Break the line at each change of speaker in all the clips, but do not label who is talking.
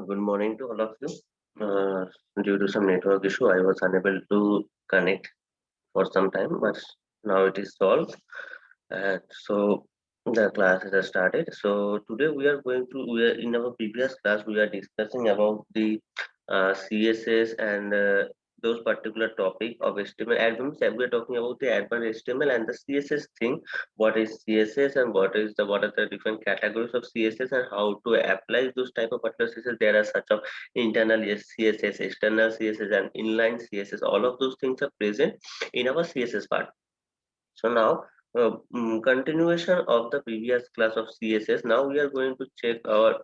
Good morning to all of you. Due to some network issue, I was unable to connect for some time, but now it is solved. And so the class has started. So today we are in our previous class, we are discussing about the CSS and those particular topic of HTML. Advanced, we are talking about the advanced HTML and the CSS thing. What is CSS and what are the different categories of CSS and how to apply those type of particular CSS. There are such of internal CSS, external CSS, and inline CSS. All of those things are present in our CSS part. So now, continuation of the previous class of CSS. Now we are going to check our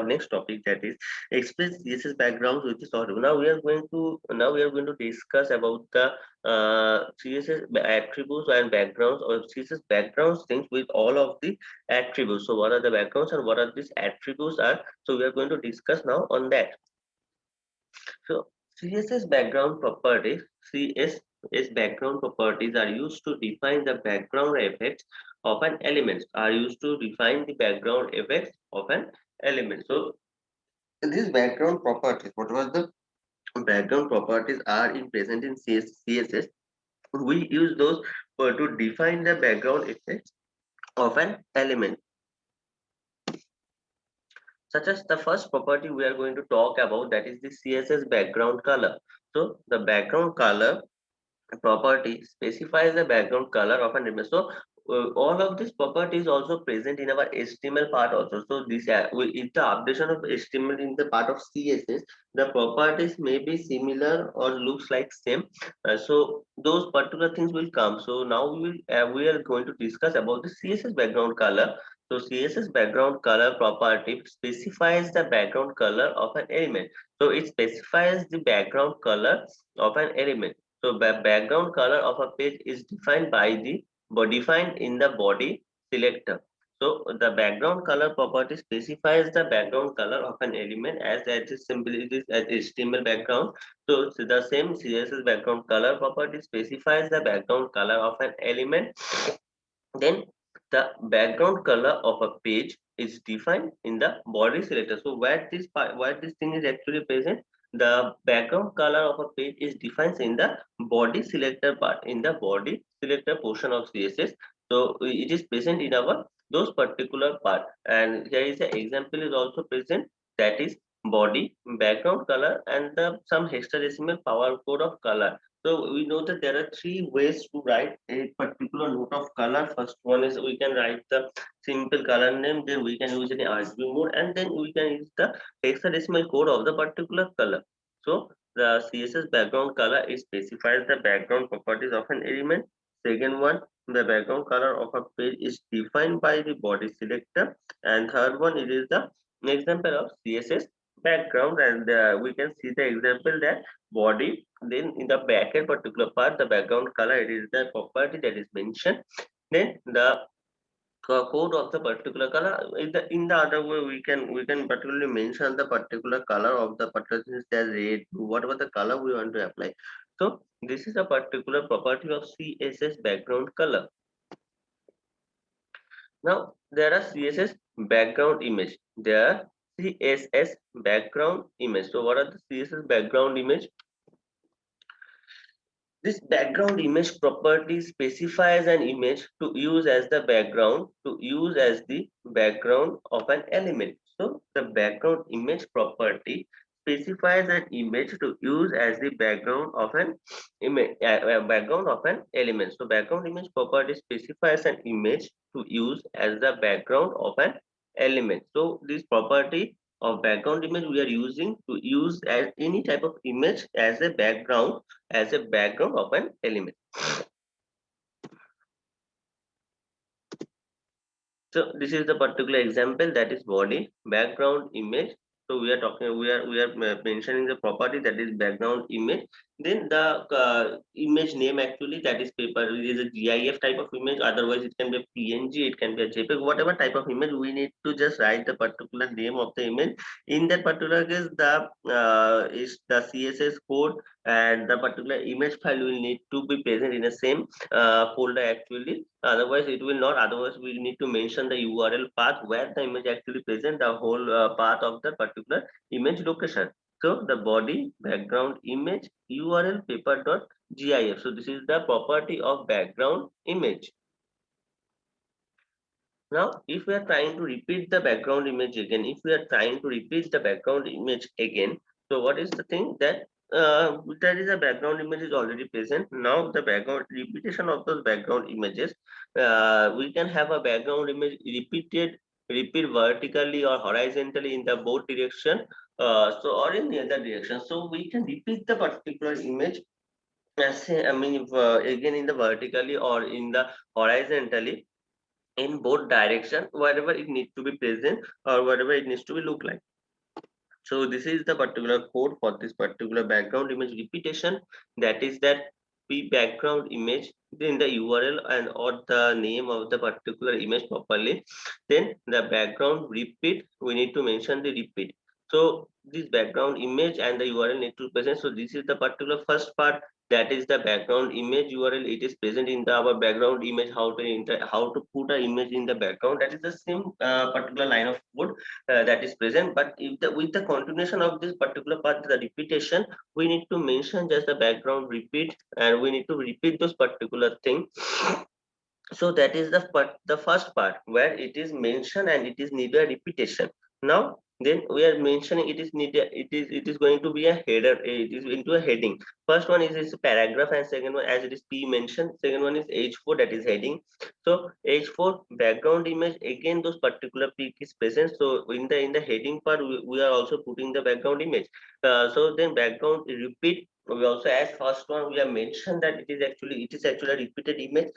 next topic, that is express CSS backgrounds with this audio. Now we are going to discuss about the CSS attributes and backgrounds, or CSS backgrounds things with all of the attributes. So what are the backgrounds and what are these attributes are? So we are going to discuss now on that. So CSS background properties, CSS background properties are used to define the background effects of an element. Are used to define the background effects of an element. So these background properties, whatever the background properties are in present in CSS, we use those to define the background effects of an element. Such as the first property we are going to talk about, that is the CSS background color. So the background color property specifies the background color of an image. So all of these properties also present in our HTML part also. So this if the updation of HTML in the part of CSS, the properties may be similar or looks like same. So those particular things will come. So now we are going to discuss about the CSS background color. So CSS background color property specifies the background color of an element. So it specifies the background color of an element. So background color of a page is defined by the defined in the body selector. So the background color property specifies the background color of an element, as that is simply it is as HTML background. So the same CSS background color property specifies the background color of an element. Then the background color of a page is defined in the body selector. So where this thing is actually present, the background color of a page is defined in the body selector part, in the body selector portion of CSS. So it is present in our those particular part, and here is an example is also present, that is body background color and the some hexadecimal power code of color. So we know that there are three ways to write a particular note of color. First one is we can write the simple color name, then we can use an RGB mode, and then we can use the hexadecimal code of the particular color. So the CSS background color is specifies the background properties of an element. Second one, the background color of a page is defined by the body selector, and third one, it is the example of CSS background, and we can see the example that body, then in the backend particular part, the background color, it is the property that is mentioned. Then the code of the particular color, in the other way we can particularly mention the particular color of the particular things as red, whatever the color we want to apply. So this is a particular property of CSS background color. Now there are CSS background image, there are CSS background image. So what are the CSS background image? This background image property specifies an image to use as the background, to use as the background of an element. So the background image property specifies an image to use as the background of an image, background of an element. So background image property specifies an image to use as the background of an element. So this property of background image we are using to use as any type of image as a background, as a background of an element. So this is the particular example, that is body background image. So we are talking, we are mentioning the property that is background image. Then the image name, actually that is paper, it is a GIF type of image. Otherwise it can be a PNG, it can be a JPEG, whatever type of image. We need to just write the particular name of the image. In that particular case, the is the CSS code and the particular image file will need to be present in the same folder actually. Otherwise it will not. Otherwise we need to mention the URL path where the image actually present, the whole path of the particular image location. So the body background image URL paper.gif. So this is the property of background image. Now, if we are trying to repeat the background image again, if we are trying to repeat the background image again, so what is the thing that there is a background image is already present. Now the background repetition of those background images, we can have a background image repeat vertically or horizontally in the both direction, or in the other direction. So we can repeat the particular image. I mean, if, again in the vertically or in the horizontally in both direction wherever it needs to be present or whatever it needs to be look like. So this is the particular code for this particular background image repetition, that is that p background image, then the URL and or the name of the particular image properly, then the background repeat, we need to mention the repeat. So this background image and the URL need to present. So this is the particular first part, that is the background image URL. It is present in the our background image, how to how to put an image in the background, that is the same particular line of code that is present. But if the with the continuation of this particular part, the repetition, we need to mention just the background repeat, and we need to repeat those particular thing. So that is the first part where it is mentioned and it is needed repetition. Now then we are mentioning it is needed, it is going to be a header, it is into a heading. First one is a paragraph, and second one, as it is p mentioned, second one is h4, that is heading. So h4 background image, again those particular peak is present. So in the heading part, we are also putting the background image. So then background repeat, we also, as first one we have mentioned that it is actually a repeated image.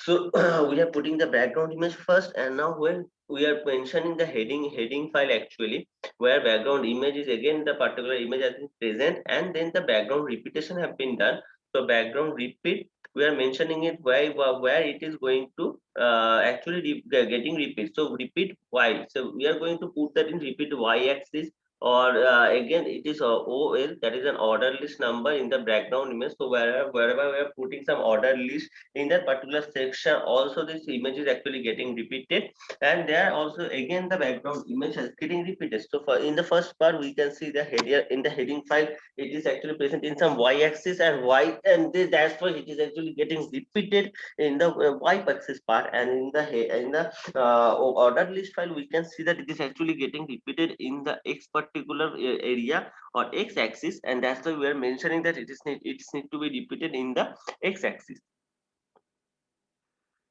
So we are putting the background image first, and now when we are mentioning the heading file actually, where background image is again the particular image has been present, and then the background repetition have been done. So background repeat, we are mentioning it where it is going to actually getting repeat. So repeat y. So we are going to put that in repeat y axis, or again it is OL, that is an order list number in the background image. So wherever we are putting some order list in that particular section, also this image is actually getting repeated, and there also again the background image is getting repeated. So for in the first part, we can see the header in the heading file, it is actually present in some y-axis and y, and that's why it is actually getting repeated in the y-axis part. And in the order list file, we can see that it is actually getting repeated in the x particular area or x-axis, and that's why we are mentioning that it is need to be repeated in the x-axis.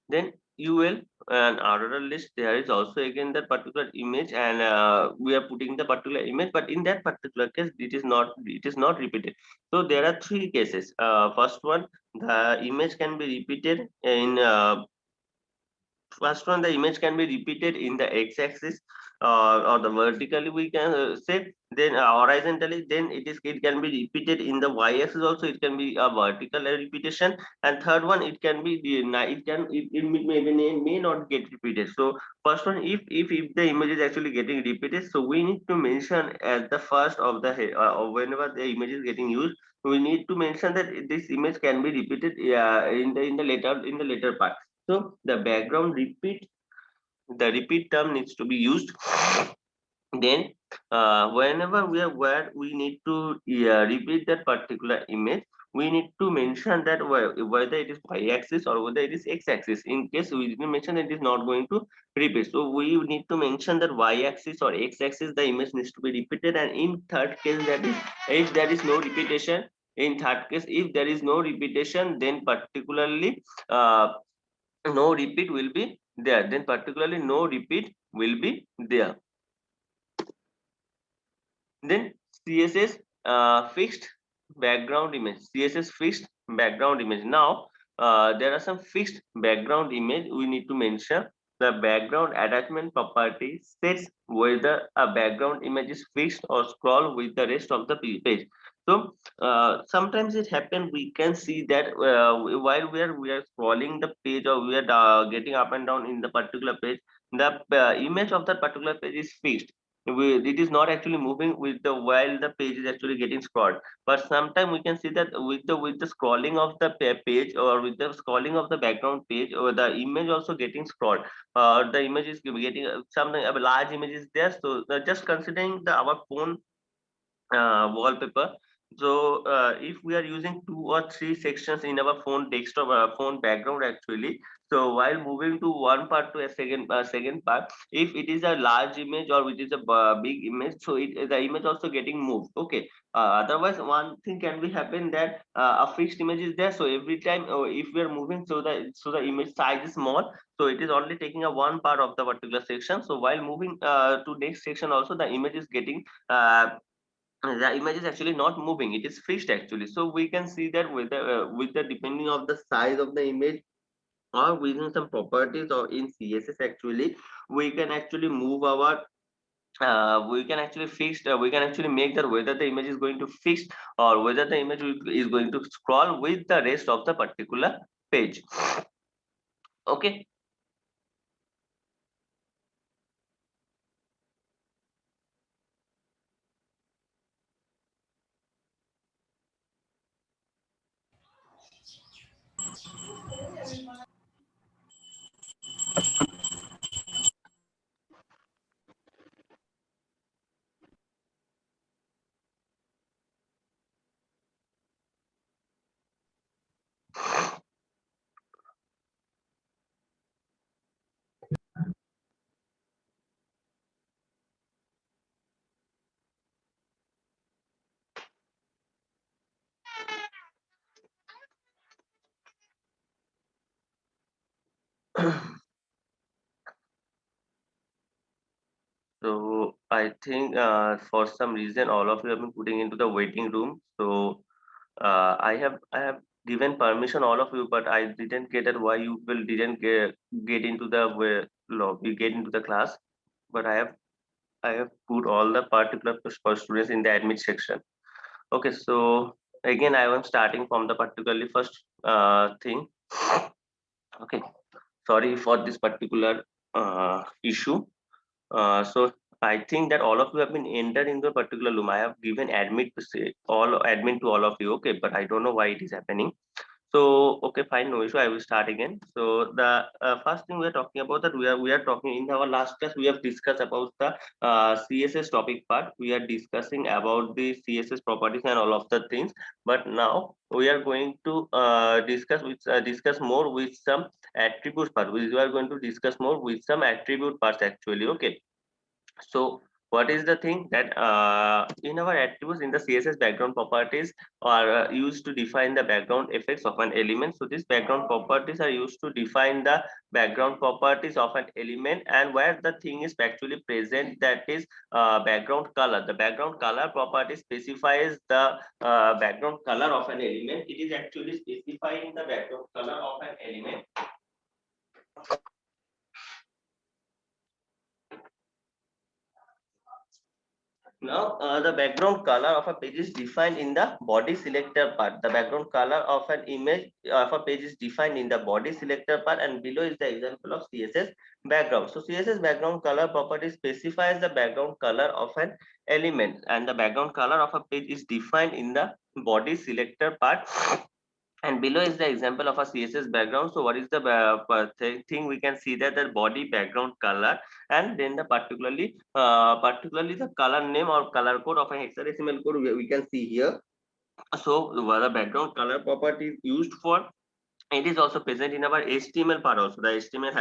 Then UL and order list, there is also again that particular image, and we are putting the particular image, but in that particular case it is not repeated. So there are three cases. First one, the image can be repeated in first one, the image can be repeated in the x-axis, or the vertically we can say, then horizontally, then it can be repeated in the y-axis also, it can be a vertical repetition. And third one, it can be it may not get repeated. So first one, if the image is actually getting repeated, so we need to mention at the first of the whenever the image is getting used, we need to mention that this image can be repeated in the later part. So the background repeat, the repeat term needs to be used. Then whenever where we need to repeat that particular image, we need to mention that whether it is y-axis or whether it is x-axis. In case we didn't mention, it is not going to repeat. So we need to mention that y-axis or x-axis, the image needs to be repeated. And in third case, that is if there is no repetition, in third case, if there is no repetition, then particularly no repeat will be there, then particularly no repeat will be there. Then CSS fixed background image, CSS fixed background image. Now there are some fixed background image we need to mention. The background attachment property sets whether a background image is fixed or scroll with the rest of the page. So sometimes it happens, we can see that while we are scrolling the page, or we are getting up and down in the particular page, the image of that particular page is fixed. it is not actually moving with the while the page is actually getting scrolled. But sometimes we can see that with the scrolling of the page, or with the scrolling of the background page, or the image also getting scrolled, the image is getting something, a large image is there. So just considering the our phone wallpaper. So if we are using 2 or 3 sections in our phone desktop, phone background actually, so while moving to one part to a second part, if it is a large image or it is a big image, so the image also getting moved. Okay. Otherwise, one thing can be happen that a fixed image is there. So every time if we are moving, so the image size is small. So it is only taking a one part of the particular section. So while moving to next section, also the image is getting the image is actually not moving, it is fixed actually. So we can see that with the depending of the size of the image, or within some properties or in css actually, we can actually move our we can actually we can actually make that whether the image is going to fix, or whether the image is going to scroll with the rest of the particular page. Okay. So I think for some reason all of you have been putting into the waiting room. So I have given permission all of you, but I didn't get it why you will didn't get into the lobby, get into the class. But I have put all the particular for students in the admit section. Okay, so again I am starting from the particularly first thing. Okay, sorry for this particular issue. So I think that all of you have been entered into a particular room. I have given admit to say all admin to all of you. Okay, but I don't know why it is happening. So okay, fine, no issue. I will start again. So the first thing we are talking about, that we are talking in our last class. We have discussed about the CSS topic part. We are discussing about the CSS properties and all of the things. But now we are going to discuss more with some attributes part. We are going to discuss more with some attribute parts actually. Okay. So what is the thing that in our attributes in the CSS background properties are used to define the background effects of an element. So these background properties are used to define the background properties of an element, and where the thing is actually present, that is background color. The background color property specifies the background color of an element. It is actually specifying the background color of an element. Now, the background color of a page is defined in the body selector part. The background color of an image of a page is defined in the body selector part, and below is the example of CSS background. So, CSS background color property specifies the background color of an element, and the background color of a page is defined in the body selector part. And below is the example of a CSS background. So what is the thing we can see that the body background color, and then the particularly the color name or color code of a hexadecimal code we can see here. So the background color property is used for, it is also present in our HTML part also. The HTML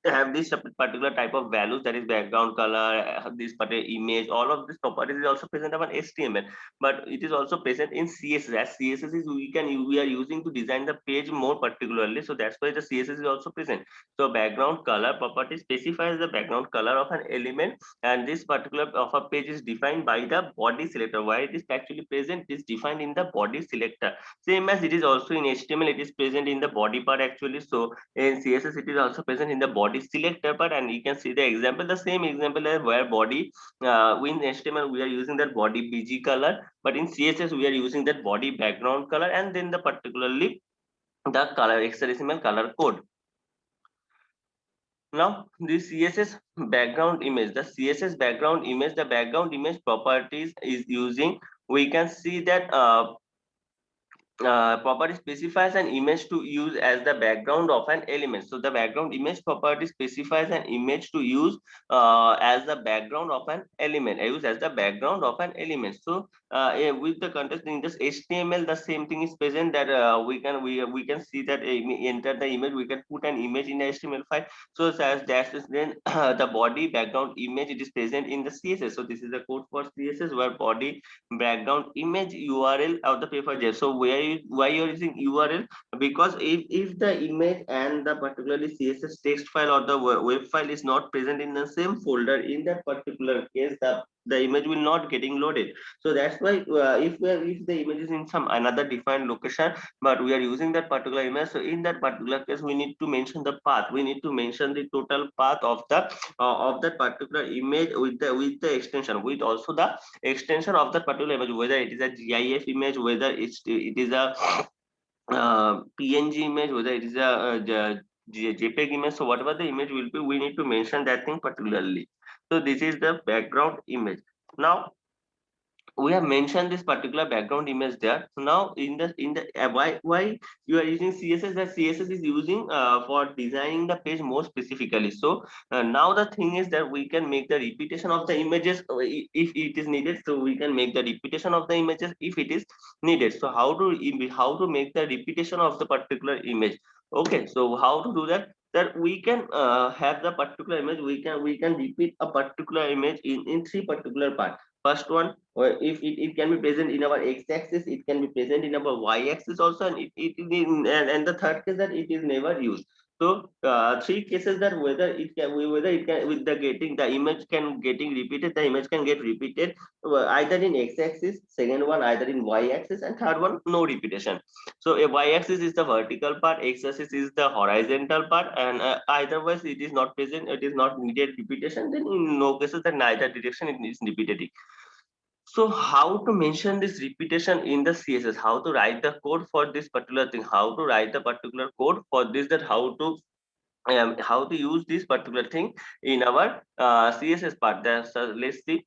have this particular type of values, that is background color, this particular image, all of these properties is also present on HTML, but it is also present in CSS. As CSS is we are using to design the page more particularly, so that's why the CSS is also present. So background color property specifies the background color of an element, and this particular of a page is defined by the body selector. Why it is actually present, it is defined in the body selector. Same as it is also in HTML, it is present in the body part actually. So in CSS, it is also present in the body selector part, and you can see the example, the same example as where body, in HTML we are using that body BG color, but in CSS we are using that body background color, and then the particularly the color hexadecimal color code. Now this CSS background image, the CSS background image, the background image properties is using, we can see that property specifies an image to use as the background of an element. So the background image property specifies an image to use as the background of an element. I use as the background of an element. So with the context in this HTML, the same thing is present, that we can see that enter the image. We can put an image in the HTML file. So as that is then the body background image, it is present in the CSS. So this is the code for CSS where body background image URL of the paper.js. So why you're using URL? Because if the image and the particularly CSS text file or the web file is not present in the same folder, in that particular case the image will not getting loaded. So that's why if the image is in some another defined location, but we are using that particular image, so in that particular case we need to mention the path, we need to mention the total path of that particular image with the extension, with also the extension of that particular image, whether it is a GIF image, whether it is a PNG image, whether it is a JPEG image. So whatever the image will be, we need to mention that thing particularly. So this is the background image. Now we have mentioned this particular background image there. So now in the why you are using CSS, that CSS is using for designing the page more specifically. So now the thing is that we can make the repetition of the images if it is needed. So we can make the repetition of the images if it is needed. So how to make the repetition of the particular image? Okay, so how to do that? That we can have the particular image, we can repeat a particular image in three particular parts. First one, or if it can be present in our x-axis, it can be present in our y-axis also, and and the third case that it is never used. So three cases that whether it can with the getting the image can getting repeated, the image can get repeated either in x-axis, second one either in y-axis, and third one no repetition. So a y-axis is the vertical part, x-axis is the horizontal part, and either way it is not present, it is not needed repetition. Then in no cases that neither direction it is repeated. So how to mention this repetition in the CSS? How to write the code for this particular thing? How to write the particular code for this? That how to use this particular thing in our CSS part? So let's see.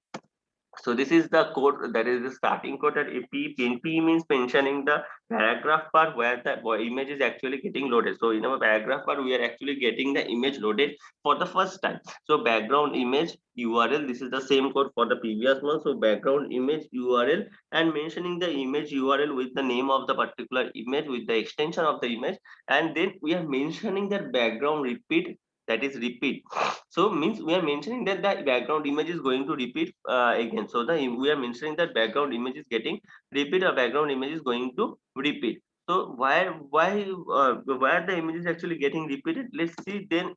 So this is the code, that is the starting code, that P means mentioning the paragraph part where the image is actually getting loaded. So in our paragraph part, we are actually getting the image loaded for the first time. So background image URL, this is the same code for the previous one. So background image URL, and mentioning the image URL with the name of the particular image, with the extension of the image, and then we are mentioning that background repeat, that is repeat. So means we are mentioning that the background image is going to repeat again. So we are mentioning that background image is getting repeat, or background image is going to repeat. So where the image is actually getting repeated, let's see. Then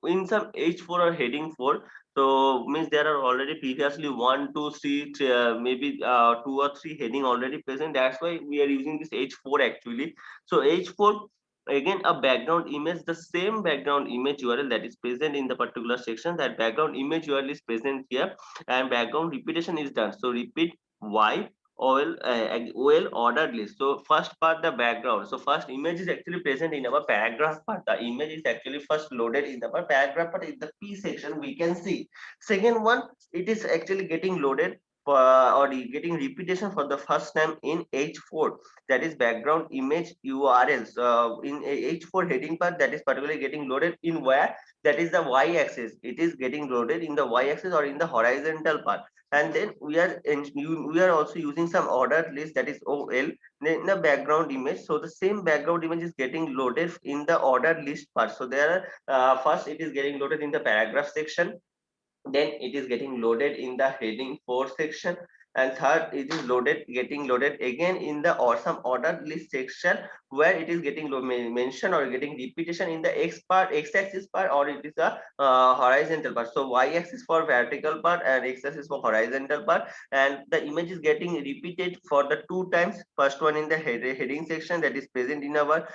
in some H4 or heading 4, so means there are already previously 1 2 3 maybe 2 or 3 heading already present. That's why we are using this H4 actually. So H4, again a background image, the same background image URL that is present in the particular section, that background image URL is present here, and background repetition is done. So repeat Y OL ordered list. So first part, the background. So first image is actually present in our paragraph part. The image is actually first loaded in our paragraph part, in the P section we can see. Second one, it is actually getting loaded or getting repetition for the first time in H4, that is background image URLs. In H4 heading part, that is particularly getting loaded in where, that is the y-axis. It is getting loaded in the y-axis or in the horizontal part. And then we are also using some ordered list, that is OL, in the background image. So the same background image is getting loaded in the ordered list part. So there first it is getting loaded in the paragraph section, then it is getting loaded in the heading 4 section, and third it is getting loaded again in the or some ordered list section, where it is getting mentioned or getting repetition in the x-axis part, or it is a horizontal part. So y-axis for vertical part and x-axis for horizontal part, and the image is getting repeated for the 2 times. First one in the heading section, that is present in our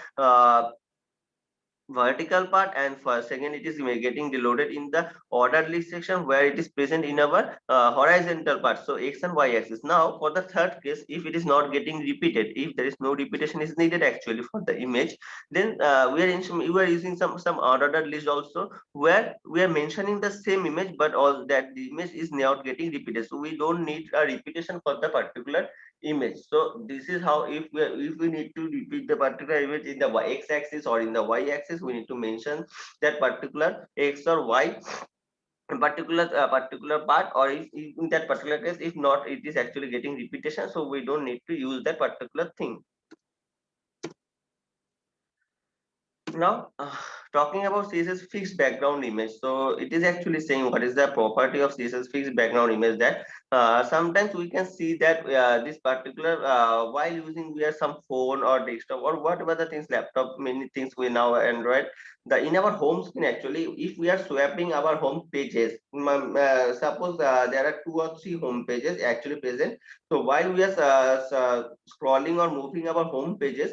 vertical part, and for second it is getting reloaded in the orderly section where it is present in our horizontal part, so x and y axis. Now for the third case, if it is not getting repeated, if there is no repetition is needed actually for the image, then we are using some ordered list also, where we are mentioning the same image but all that the image is not getting repeated, so we don't need a repetition for the particular image. So this is how, if we need to repeat the particular image in the x axis or in the y axis, we need to mention that particular x or y particular part, or if in that particular case, if not, it is actually getting repetition, so we don't need to use that particular thing. Now, talking about CSS fixed background image, so it is actually saying what is the property of CSS fixed background image, that sometimes we can see that this particular while using we have some phone or desktop or whatever the things, laptop, many things we now Android, the in our home screen actually, if we are swapping our home pages, suppose there are 2 or 3 home pages actually present, so while we are scrolling or moving our home pages,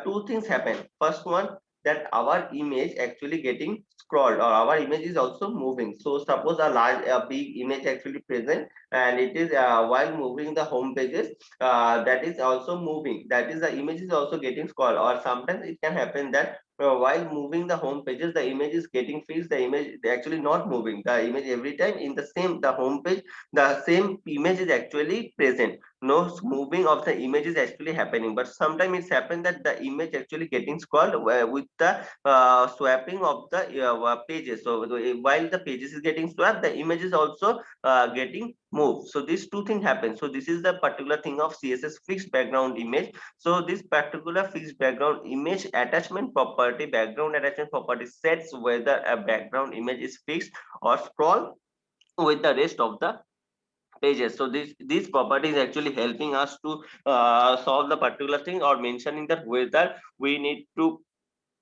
two things happen. First one, that our image actually getting scrolled or our image is also moving. So suppose a big image actually present, and it is while moving the home pages, that is also moving, that is the image is also getting scrolled. Or sometimes it can happen that while moving the home pages, the image is getting fixed, the image actually not moving, the image every time in the same the home page, the same image is actually present, no moving of the image is actually happening. But sometimes it's happened that the image actually getting scrolled with the swapping of the pages. So while the pages is getting swapped, the image is also getting moved. So these two things happen. So this is the particular thing of CSS fixed background image. So this particular fixed background image attachment property, background attachment property, sets whether a background image is fixed or scroll with the rest of the pages. So this property is actually helping us to solve the particular thing, or mentioning that whether we need to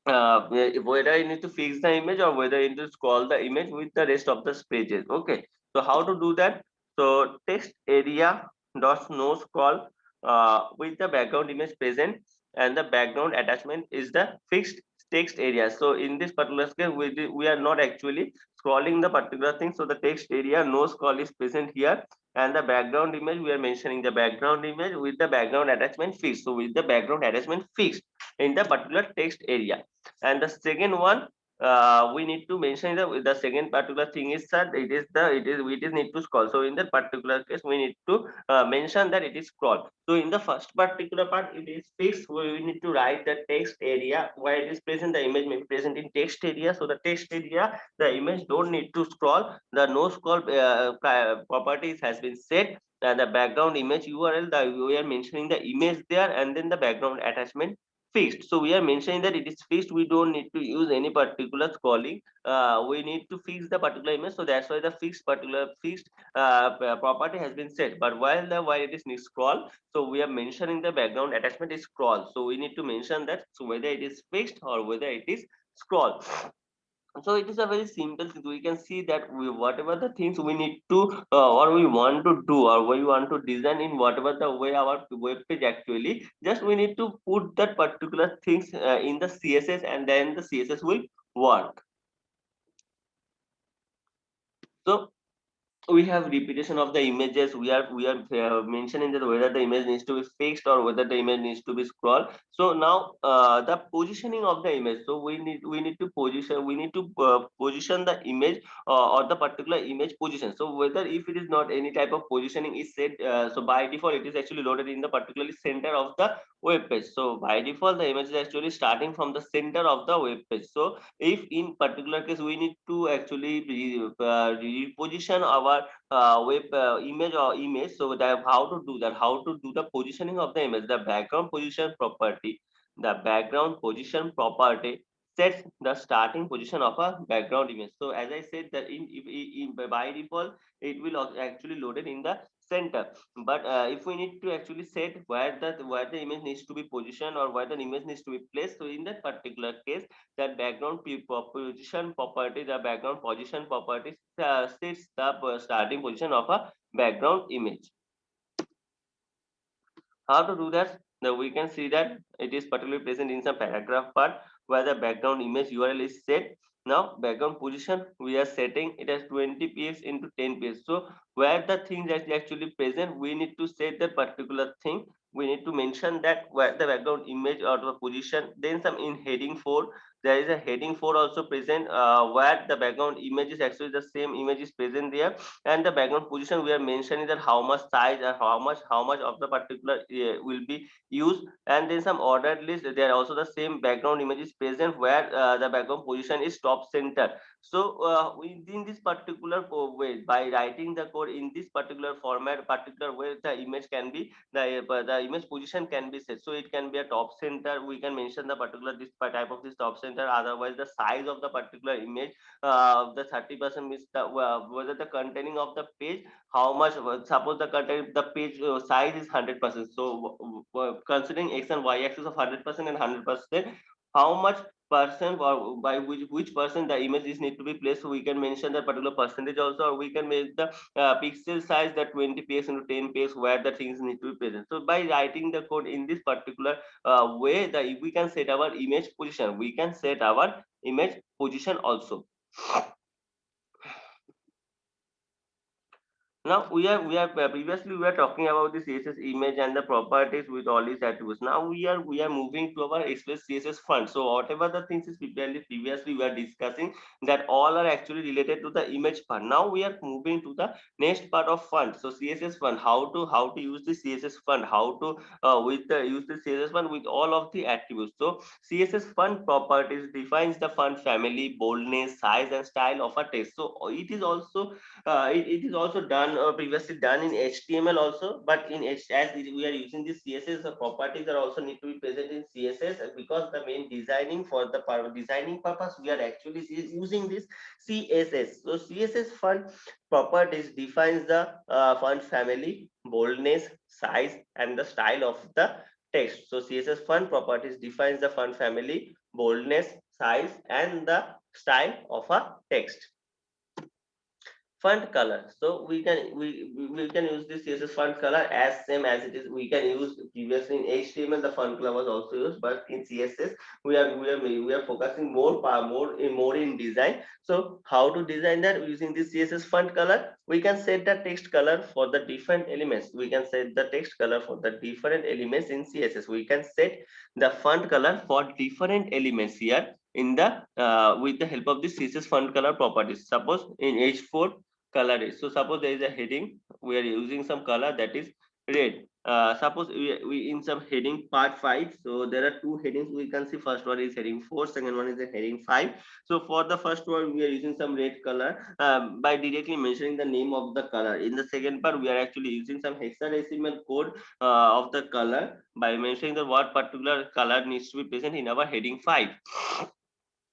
whether you need to fix the image or whether you need to scroll the image with the rest of the pages. Okay, so how to do that? So text area dot no scroll with the background image present, and the background attachment is the fixed text area. So in this particular case, we are not actually scrolling the particular thing, so the text area no scroll is present here, and the background image, we are mentioning the background image with the background attachment fixed. So with the background attachment fixed in the particular text area. And the second one, we need to mention the second particular thing is that it is need to scroll. So in that particular case, we need to mention that it is scroll. So in the first particular part, it is fixed. We need to write the text area where it is present. The image may be present in text area. So the text area, the image don't need to scroll. The no scroll properties has been set. And the background image URL, we are mentioning the image there, and then the background attachment fixed. So we are mentioning that it is fixed, we don't need to use any particular scrolling, we need to fix the particular image. So that's why the fixed property has been set. But while it is scroll, so we are mentioning the background attachment is scroll, so we need to mention that, so whether it is fixed or whether it is scroll. So it is a very simple thing. We can see that whatever the things we need to or we want to do, or we want to design in whatever the way our web page actually, just we need to put that particular things in the CSS, and then the CSS will work. So we have repetition of the images. We are mentioning that whether the image needs to be fixed or whether the image needs to be scrolled. So now the positioning of the image, so we need to position the image or the particular image position. So whether if it is not any type of positioning is set, so by default it is actually loaded in the particularly center of the web page. So by default the image is actually starting from the center of the web page. So if in particular case we need to actually reposition our web image, so that how to do that, how to do the positioning of the image, the background position property, the background position property sets the starting position of a background image. So as I said that in by default it will actually loaded in the center. But if we need to actually set where the image needs to be positioned or where the image needs to be placed, so in that particular case, that background position property, the background position property sets the starting position of a background image. How to do that? Now we can see that it is particularly present in some paragraph part. where the background image URL is set. Now background position we are setting it as 20 px into 10 px. So where the thing that is actually present, we need to set that particular thing. We need to mention that where the background image or the position. Then some in heading 4, there is a heading 4 also present, where the background image is actually the same image is present there, and the background position we are mentioning that how much size and how much of the particular will be used. And then some ordered list, there are also the same background image is present where the background position is top center. So within this particular way, by writing the code in this particular format, particular way, the image can be the image position can be set. So it can be a top center. We can mention the particular this type of this top center. Otherwise, the size of the particular image, the 30% means the whether the containing of the page, how much. Suppose the content the page size is 100%. So considering x and y axis of 100% and 100%, how much percent or by which percent the image is need to be placed. So we can mention that particular percentage also, or we can make the pixel size that 20 px into 10 px where the things need to be present. So by writing the code in this particular way, the we can set our image position, we can set our image position also. Now we are previously we were talking about the CSS image and the properties with all these attributes. Now we are moving to our Express CSS font. So whatever the things is previously we are discussing, that all are actually related to the image font. Now we are moving to the next part of font. So CSS font, how to use the CSS font, how to use the CSS font with all of the attributes. So CSS font properties defines the font family, boldness, size, and style of a text. So it is also it is also done previously done in HTML also, but in as we are using this CSS, the properties are also need to be present in CSS, because the main designing for the designing purpose we are actually using this CSS. So CSS font properties defines the font family, boldness, size, and the style of the text. So CSS font properties defines the font family, boldness, size, and the style of a text. Font color, so we can use this CSS font color as same as it is. We can use previously in HTML the font color was also used, but in CSS we are focusing more in design. So how to design that using this CSS font color? We can set the text color for the different elements. We can set the text color for the different elements in CSS. We can set the font color for different elements here in the with the help of the CSS font color properties. Suppose in H4 color is, so suppose there is a heading, we are using some color that is red. Suppose we in some heading part 5, so there are two headings we can see. First one is heading 4, second one is the heading 5. So for the first one we are using some red color by directly mentioning the name of the color. In the second part we are actually using some hexadecimal code of the color by mentioning the what particular color needs to be present in our heading 5.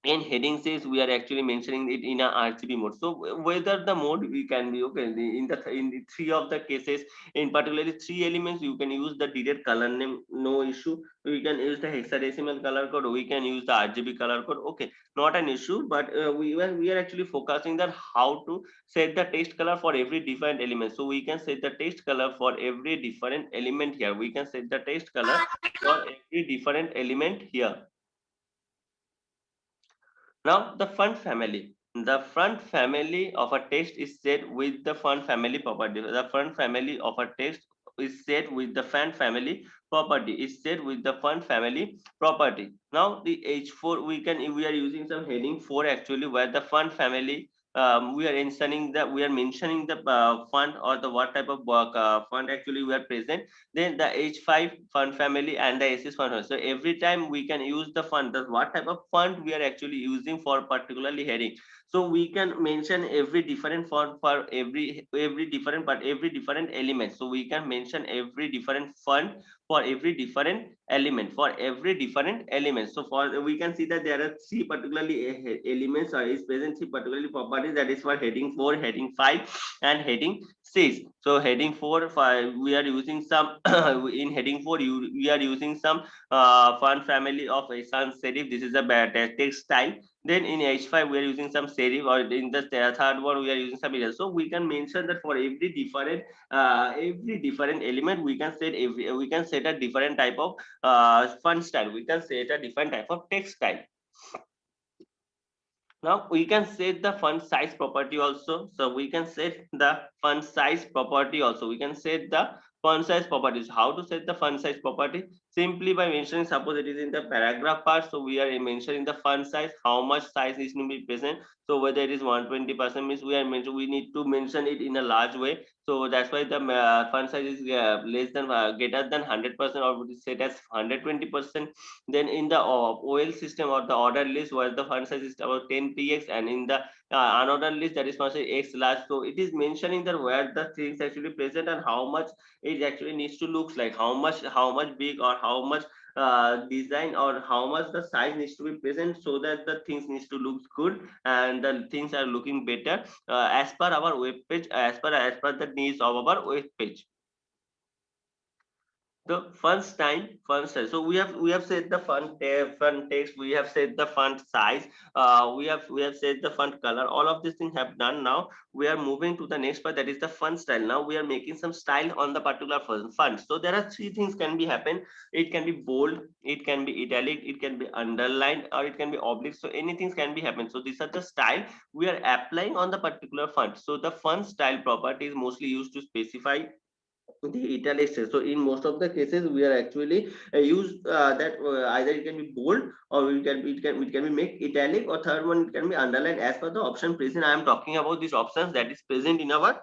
In heading says we are actually mentioning it in a RGB mode. So whether the mode we can be okay in the three of the cases, in particularly three elements, you can use the direct color name, no issue. We can use the hexadecimal color code, we can use the RGB color code, okay, not an issue. But we are actually focusing that how to set the text color for every different element. So we can set the text color for every different element here. We can set the text color for every different element here. Now the font family. The font family of a text is set with the font family property. The font family of a text is set with the font family property. Is set with the font family property. Now the H4 we are using some heading 4 actually, where the font family we are mentioning the font or the what type of font actually we are present. Then the H5 font family and the SS font family. So every time we can use the font, the what type of font we are actually using for particularly heading. So we can mention every different font for every different but every different element. So we can mention every different font for every different element, for every different element. So for we can see that there are three particularly elements or is present three particularly properties, that is for heading 4, heading 5, and heading 6. So heading 4, 5, we are using some in heading 4 we are using some font family of a sans serif. This is a text style. Then in H5 we are using some serif, or in the third one we are using some else. So we can mention that for every different element we can set a different type of font style. We can set a different type of text style. Now we can set the font size property also. So we can set the font size property also. We can set the font size properties. How to set the font size property? Simply by mentioning, suppose it is in the paragraph part. So we are mentioning the font size, how much size is to be present. So whether it is 120% means we need to mention it in a large way. So that's why the font size is less than greater than 100% or would set as 120%. Then in the OL system or the order list where the font size is about 10 px, and in the unordered list that is font size x large. So it is mentioning that where the things actually present and how much it actually needs to look like, how much big or how much design or how much the size needs to be present, so that the things needs to look good and the things are looking better as per our web page, as per the needs of our web page. The font style, font size. So we have set the font text, we have set the font size, we have set the font color. All of these things have done. Now we are moving to the next part, that is the font style. Now we are making some style on the particular font. So there are three things can be happen. It can be bold, it can be italic, it can be underlined, or it can be oblique. So anything can be happen. So these are the style we are applying on the particular font. So the font style property is mostly used to specify the italic text. So in most of the cases we are actually use that either it can be bold or it can be make italic, or third one it can be underlined as per the option present. I am talking about these options that is present in our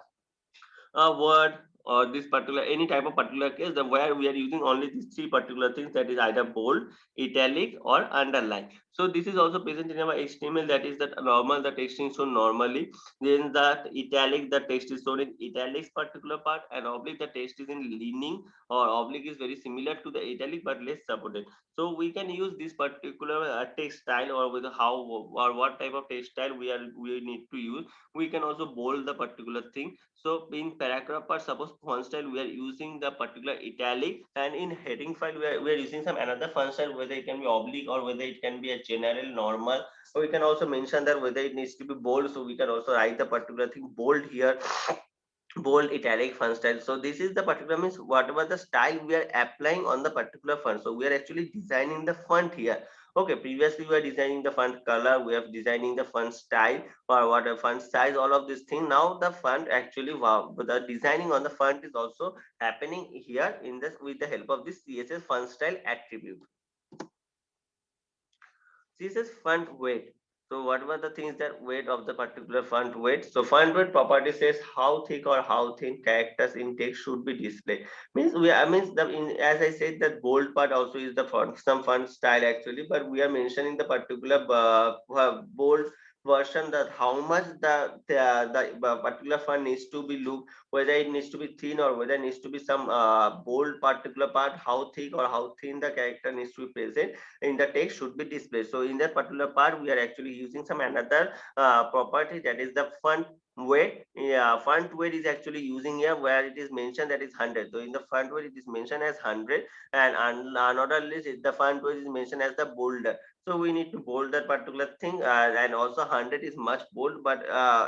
word or this particular any type of particular case, the where we are using only these three particular things, that is either bold, italic, or underline. So this is also present in our HTML, that is that normal the text is shown normally, then that italic the text is shown in italics particular part, and oblique the text is in leaning, or oblique is very similar to the italic but less supported. So we can use this particular text style, or with how or what type of text style we need to use. We can also bold the particular thing. So in paragraph part, suppose font style we are using the particular italic, and in heading file we are using some another font style, whether it can be oblique or whether it can be a general normal. Or we can also mention that whether it needs to be bold, so we can also write the particular thing bold here, bold, italic, font style. So this is the particular means whatever the style we are applying on the particular font. So we are actually designing the font here. Okay, previously we are designing the font color, we are designing the font style or what a font size, all of this thing. Now the font actually, wow, the designing on the font is also happening here in this with the help of this CSS font style attribute. This is font weight. So what were the things that weight of the particular font weight? So font weight property says how thick or how thin characters in text should be displayed. Means means the as I said that bold part also is the font, some font style actually, but we are mentioning the particular bold version, that how much the particular font needs to be look, whether it needs to be thin or whether it needs to be some bold particular part, how thick or how thin the character needs to be present in the text should be displayed. So in that particular part, we are actually using some another property, that is the font weight. Yeah, font weight is actually using here where it is mentioned that is 100. So in the font weight it is mentioned as 100, and another list the font weight is mentioned as the bolder. So we need to bold that particular thing, and also 100 is much bold, but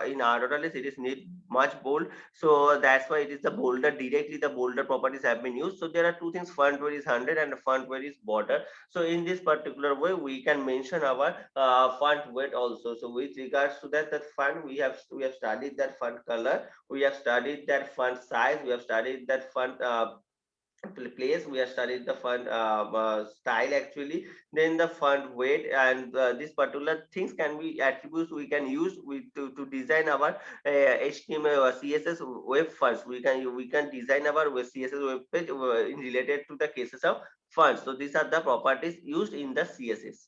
in another list it is need much bold. So that's why it is the bolder, directly the bolder properties have been used. So there are two things, font weight is 100 and font weight is border. So in this particular way, we can mention our font weight also. So with regards to that font, we have studied that font color, we have studied that font size, we have studied that font place, we have studied the font style actually, then the font weight, and these particular things can be attributes we can use to design our HTML or CSS web fonts. We can design our CSS web page in related to the cases of fonts. So these are the properties used in the CSS.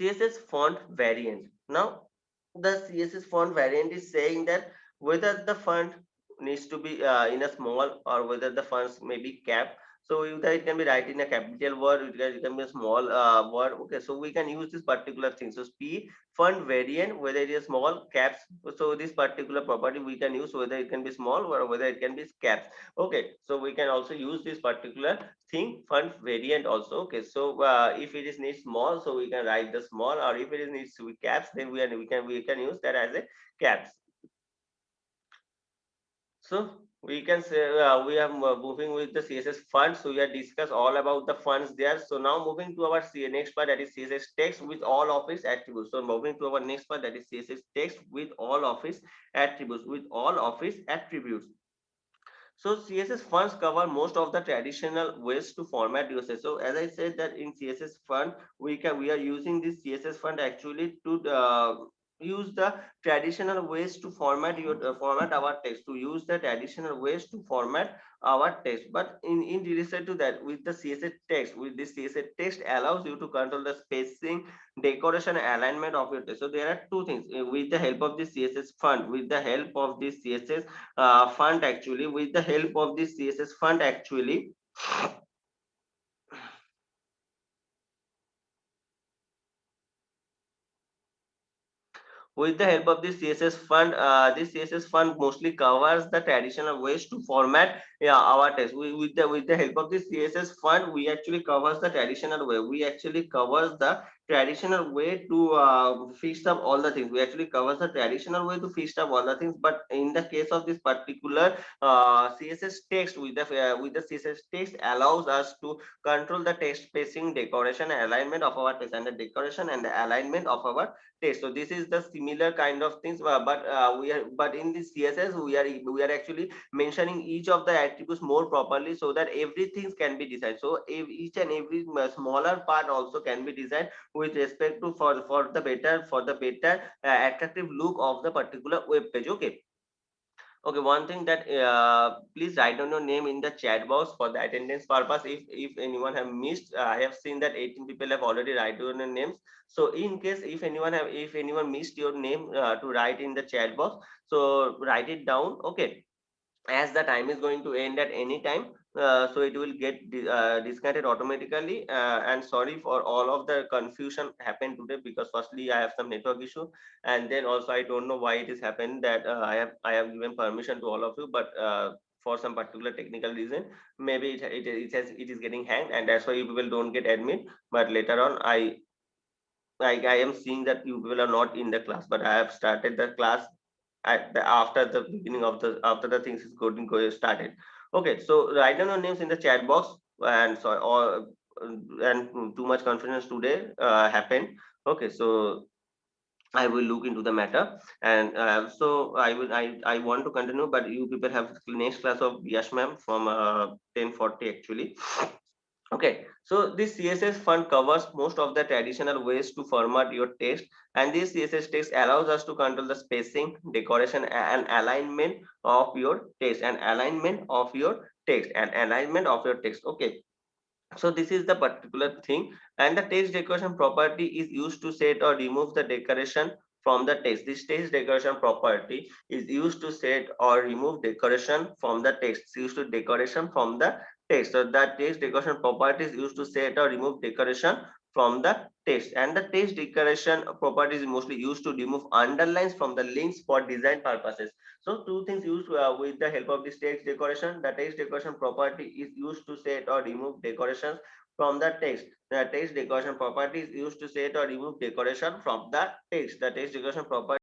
CSS font variant. Now, the CSS font variant is saying that whether the font needs to be in a small or whether the fonts may be capped. So either it can be written in a capital word, it can be a small word. Okay, so we can use this particular thing. So P font variant, whether it is small caps. So this particular property we can use whether it can be small or whether it can be caps. Okay, so we can also use this particular thing font variant also. Okay, so if it is needs small, so we can write the small, or if it is needs to be caps, then we can use that as a caps. So we can say we are moving with the CSS font. So we are discuss all about the fonts there. So now moving to our next part, that is CSS text with all of its attributes. So moving to our next part, that is CSS text with all of its attributes, with all of its attributes. So CSS fonts cover most of the traditional ways to format your CSS. So as I said that in CSS font, we are using this CSS font actually to use the traditional ways to format our text, to use the traditional ways to format our text. But in relation to that, with the CSS text, with this CSS text allows you to control the spacing, decoration, alignment of your text. So there are two things with the help of this CSS font, with the help of this CSS font actually, with the help of this CSS font actually, with the help of this CSS font mostly covers the traditional ways to format, yeah, our text. With the help of this CSS font, we actually covers the traditional way. We actually covers the traditional way to fix up all the things. We actually covers the traditional way to fix up all the things. But in the case of this particular CSS text, with the CSS text allows us to control the text spacing, decoration, alignment of our text, and the decoration and the alignment of our text. So this is the similar kind of things, but in this CSS we are actually mentioning each of the attributes more properly, so that everything can be designed. So if each and every smaller part also can be designed with respect to for the better attractive look of the particular web page. Okay. Okay, one thing that please write down your name in the chat box for the attendance purpose. If anyone have missed, I have seen that 18 people have already write down their names. So in case if anyone missed your name to write in the chat box, so write it down. Okay, as the time is going to end at any time, so it will get disconnected automatically, and sorry for all of the confusion happened today, because firstly I have some network issue, and then also I don't know why it is happened that I have given permission to all of you, but for some particular technical reason, maybe it is getting hanged, and that's why you people don't get admit. But later on I am seeing that you people are not in the class, but I have started the class after the beginning of the after the things is going go started. Okay, so write down your names in the chat box, and so or and too much confusion today happened. Okay, so I will look into the matter, and so I want to continue, but you people have next class of Yash ma'am from 10:40 actually. Okay, so this CSS font covers most of the traditional ways to format your text, and this CSS text allows us to control the spacing, decoration, and alignment of your text, Okay, so this is the particular thing, and the text decoration property is used to set or remove the decoration from the text. This text decoration property is used to set or remove decoration from the text. It's used to decoration from the text. So that text decoration property is used to set or remove decoration from the text, and the text decoration property is mostly used to remove underlines from the links for design purposes. So two things used with the help of this text decoration. The text decoration property is used to set or remove decorations from the text. The text decoration property is used to set or remove decoration from the text. The text decoration property